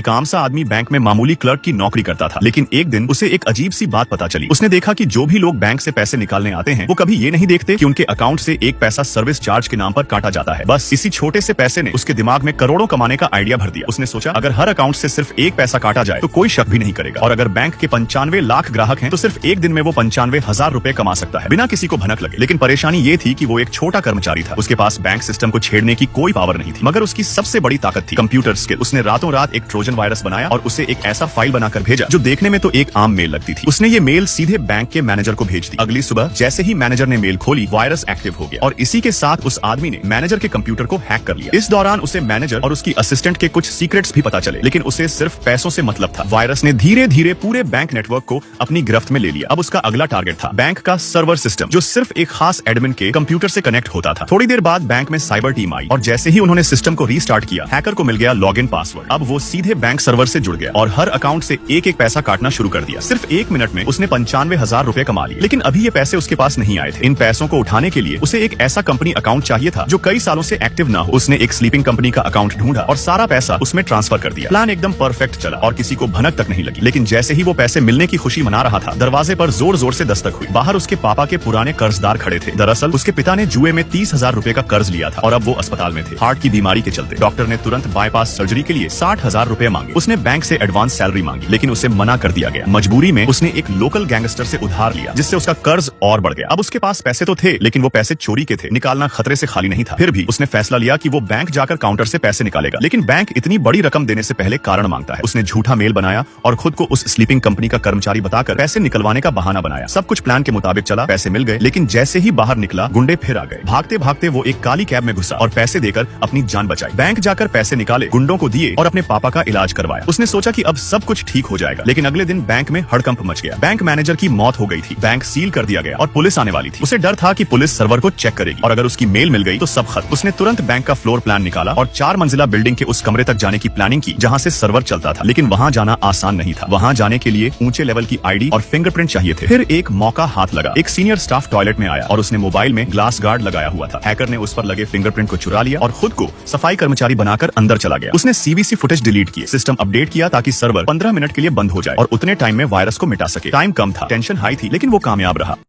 एक आम सा आदमी बैंक में मामूली क्लर्क की नौकरी करता था, लेकिन एक दिन उसे एक अजीब सी बात पता चली। उसने देखा कि जो भी लोग बैंक से पैसे निकालने आते हैं वो कभी ये नहीं देखते कि उनके अकाउंट से एक पैसा सर्विस चार्ज के नाम पर काटा जाता है। बस इसी छोटे से पैसे ने उसके दिमाग में करोड़ों कमाने का आइडिया भर दिया। उसने सोचा अगर हर अकाउंट से सिर्फ एक पैसा काटा जाए तो कोई शक भी नहीं करेगा, और अगर बैंक के 95 लाख ग्राहक हैं तो सिर्फ एक दिन में वो 95,000 रुपए कमा सकता है बिना किसी को भनक लगे। लेकिन परेशानी ये थी कि वो एक छोटा कर्मचारी था, उसके पास बैंक सिस्टम को छेड़ने की कोई पावर नहीं थी, मगर उसकी सबसे बड़ी ताकत थी कंप्यूटर स्किल। उसने रातों रात एक ट्रोजन वायरस बनाया और उसे एक ऐसा फाइल बनाकर भेजा जो देखने में तो एक आम मेल लगती थी। उसने ये मेल सीधे बैंक के मैनेजर को भेज दी। अगली सुबह जैसे ही मैनेजर ने मेल खोली, वायरस एक्टिव हो गया और इसी के साथ उस आदमी ने मैनेजर के कंप्यूटर को हैक कर लिया। इस दौरान उसे मैनेजर और उसकी असिस्टेंट के कुछ सीक्रेट्स भी पता चले, लेकिन उसे सिर्फ पैसों से मतलब था। वायरस ने धीरे धीरे पूरे बैंक नेटवर्क को अपनी गिरफ्त में ले लिया। अब उसका अगला टारगेट था बैंक का सर्वर सिस्टम, जो सिर्फ एक खास एडमिन के कंप्यूटर से कनेक्ट होता था। थोड़ी देर बाद बैंक में साइबर टीम आई और जैसे ही उन्होंने सिस्टम को रीस्टार्ट किया, हैकर को मिल गया लॉगिन पासवर्ड। अब वो सीधे बैंक सर्वर से जुड़ गया और हर अकाउंट से एक एक पैसा काटना शुरू कर दिया। सिर्फ 1 मिनट में उसने 95,000 रुपए कमा लिए। लेकिन अभी ये पैसे उसके पास नहीं आए थे। इन पैसों को उठाने के लिए उसे एक ऐसा कंपनी अकाउंट चाहिए था जो कई सालों से एक्टिव ना हो। उसने एक स्लीपिंग कंपनी का अकाउंट ढूंढा और सारा पैसा उसमें ट्रांसफर कर दिया। प्लान एकदम परफेक्ट चला और किसी को भनक तक नहीं लगी। लेकिन जैसे ही वो पैसे मिलने की खुशी मना रहा था, दरवाजे पर जोर जोर से दस्तक हुई। बाहर उसके पापा के पुराने कर्जदार खड़े थे। दरअसल उसके पिता ने जुए में 30,000 रुपए का कर्ज लिया था और अब वो अस्पताल में थे, हार्ट की बीमारी के चलते। डॉक्टर ने तुरंत बाईपास सर्जरी के लिए 60,000 रुपए मांगे। उसने बैंक से एडवांस सैलरी मांगी, लेकिन उसे मना कर दिया गया। मजबूरी में उसने एक लोकल गैंगस्टर से उधार लिया, जिससे उसका कर्ज और बढ़ गया। अब उसके पास पैसे तो थे, लेकिन वो पैसे चोरी के थे। निकालना खतरे से खाली नहीं था। फिर भी उसने फैसला लिया कि वो बैंक जाकर काउंटर से पैसे निकालेगा। लेकिन बैंक इतनी बड़ी रकम देने से पहले कारण मांगता है। उसने झूठा मेल बनाया और खुद को उस स्लीपिंग कंपनी का कर्मचारी बताकर पैसे निकलवाने का बहाना बनाया। सब कुछ प्लान के मुताबिक चला, पैसे मिल गए। लेकिन जैसे ही बाहर निकला, गुंडे फिर आ गए। भागते भागते वो एक काली कैब में घुसा और पैसे देकर अपनी जान बचाई। बैंक जाकर पैसे निकाले, गुंडों को दिए और अपने पापा का इलाज करवाया। उसने सोचा कि अब सब कुछ ठीक हो जाएगा। लेकिन अगले दिन बैंक में हड़कंप मच गया। बैंक मैनेजर की मौत हो गई थी, बैंक सील कर दिया गया और पुलिस आने वाली थी। उसे डर था कि पुलिस सर्वर को चेक करेगी और अगर उसकी मेल मिल गई तो सब खत्म। उसने तुरंत बैंक का फ्लोर प्लान निकाला और 4 मंजिला बिल्डिंग के उस कमरे तक जाने की प्लानिंग की जहां से सर्वर चलता था। लेकिन वहां जाना आसान नहीं था। वहां जाने के लिए ऊंचे लेवल की आईडी और फिंगरप्रिंट चाहिए थे। फिर एक मौका हाथ लगा। एक सीनियर स्टाफ टॉयलेट में आया और उसने मोबाइल में ग्लास गार्ड लगाया हुआ था। हैकर ने उस पर लगे फिंगरप्रिंट को चुरा लिया और खुद को सफाई कर्मचारी बनाकर अंदर चला गया। उसने सीवीसी फुटेज डिलीट किए, सिस्टम अपडेट किया ताकि सर्वर 15 मिनट के लिए बंद हो जाए और उतने टाइम में वायरस को मिटा सके। टाइम कम था, टेंशन हाई थी, लेकिन वो कामयाब रहा।